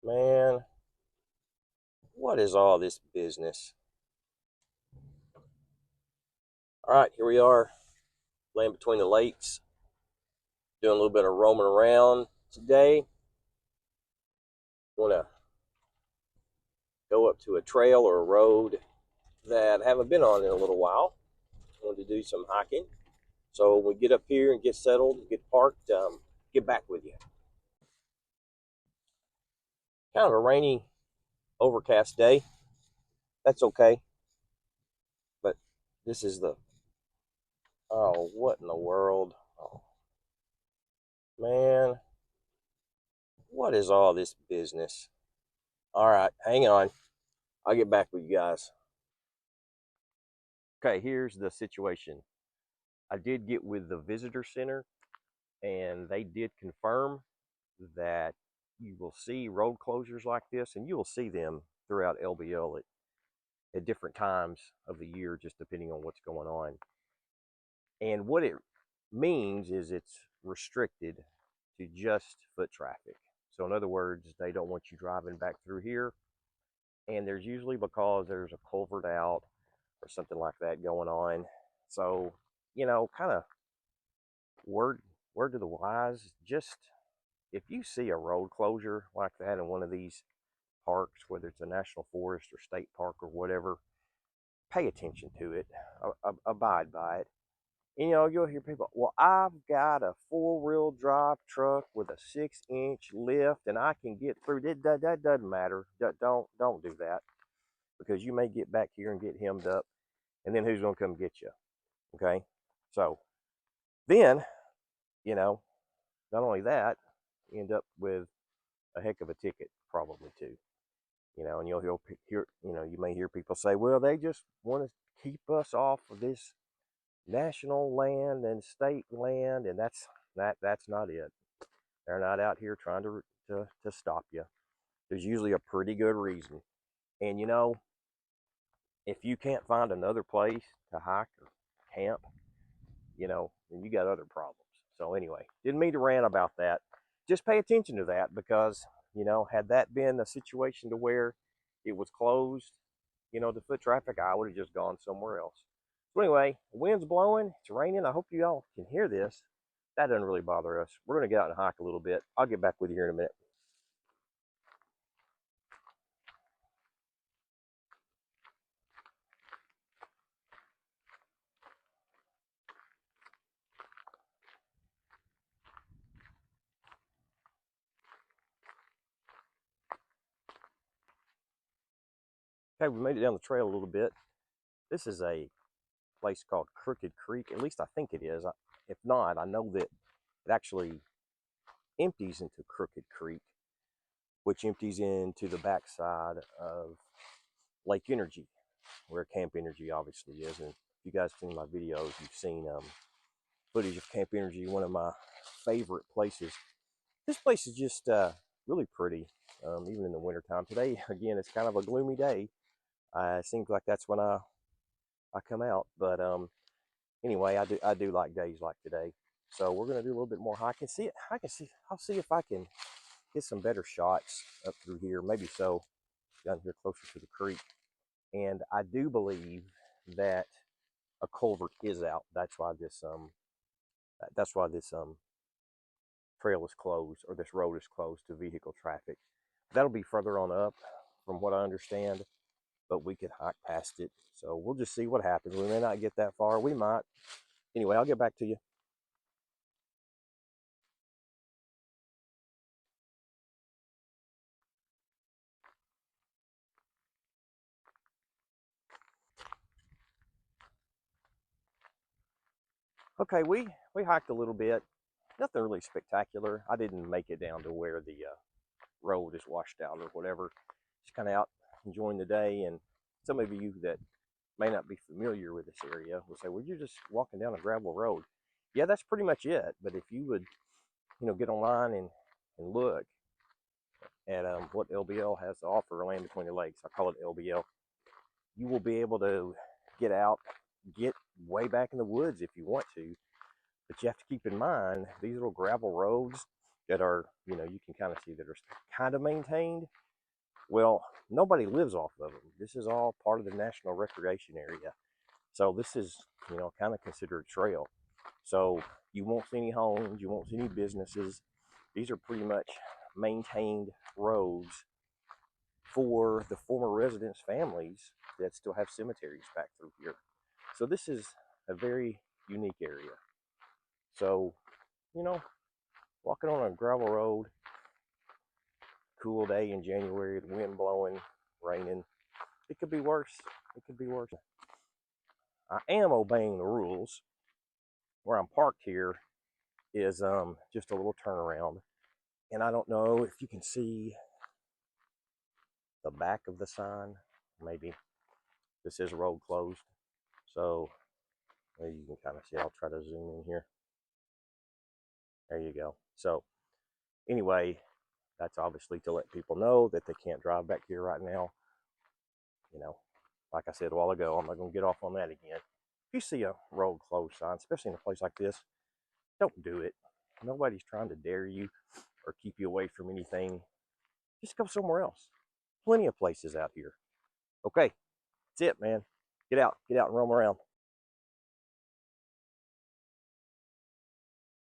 Man, what is all this business? All right, here we are, land between the lakes, doing a little bit of roaming around today. Want to go up to a trail or a road that I haven't been on in a little while. Wanted to do some hiking. So when we get up here and get settled, get parked, get back with you. Kind of a rainy, overcast day. That's okay. But this is oh, what in the world? Oh, man, what is all this business? All right, hang on. I'll get back with you guys. Okay, here's the situation. I did get with the visitor center, and they did confirm that you will see road closures like this, and you will see them throughout LBL at different times of the year, just depending on what's going on. And what it means is it's restricted to just foot traffic. So, in other words, they don't want you driving back through here. And there's usually because there's a culvert out or something like that going on. So, kind of word word to the wise, just if you see a road closure like that in one of these parks, whether it's a national forest or state park or whatever, pay attention to it, abide by it. And, you'll hear people, well, I've got a four-wheel drive truck with a 6-inch lift, and I can get through. That doesn't matter. Don't do that, because you may get back here and get hemmed up, and then who's going to come get you? Okay, so then, you know, not only that, you end up with a heck of a ticket, probably too. And you'll hear, you may hear people say, well, they just want to keep us off of this national land and state land, and that's not it. They're not out here trying to stop you. There's usually a pretty good reason. And if you can't find another place to hike or camp, then you got other problems. So anyway, didn't mean to rant about that. Just pay attention to that, because had that been a situation to where it was closed, to foot traffic, I would have just gone somewhere else. So anyway, the wind's blowing, it's raining. I hope you all can hear this. That doesn't really bother us. We're going to get out and hike a little bit. I'll get back with you here in a minute. Okay, we made it down the trail a little bit. This is a place called Crooked Creek. At least I think it is. If not, I know that it actually empties into Crooked Creek, which empties into the backside of Lake Energy, where Camp Energy obviously is. And if you guys have seen my videos, you've seen footage of Camp Energy, one of my favorite places. This place is just really pretty, even in the wintertime. Today, again, it's kind of a gloomy day. It seems like that's when I come out. But anyway, I do like days like today. So we're gonna do a little bit more hiking. I'll see if I can get some better shots up through here. Maybe so, down here closer to the creek. And I do believe that a culvert is out. That's why this trail is closed, or this road is closed to vehicle traffic. That'll be further on up, from what I understand, but we could hike past it. So we'll just see what happens. We may not get that far. We might. Anyway, I'll get back to you. Okay, we hiked a little bit. Nothing really spectacular. I didn't make it down to where the road is washed out or whatever. Just kind of out enjoying the day. And some of you that may not be familiar with this area will say, well, you're just walking down a gravel road. Yeah, that's pretty much it. But if you would, get online and look at what LBL has to offer, Land Between the Lakes, I call it LBL, you will be able to get out, get way back in the woods if you want to. But you have to keep in mind, these little gravel roads, that are, you know, you can kind of see that are kind of maintained. Well, nobody lives off of them. This is all part of the national recreation area. So this is, you know, kind of considered a trail. So you won't see any homes, you won't see any businesses. These are pretty much maintained roads for the former residents' families that still have cemeteries back through here. So this is a very unique area. So, you know, walking on a gravel road, cool day in January, the wind blowing, raining, it could be worse. It could be worse. I am obeying the rules. Where I'm parked here is just a little turnaround. And I don't know if you can see the back of the sign. Maybe this is road closed. So maybe you can kind of see. I'll try to zoom in here. There you go. So anyway, that's obviously to let people know that they can't drive back here right now. You know, like I said a while ago, I'm not going to get off on that again. If you see a road closed sign, especially in a place like this, don't do it. Nobody's trying to dare you or keep you away from anything. Just go somewhere else. Plenty of places out here. Okay, that's it, man. Get out and roam around.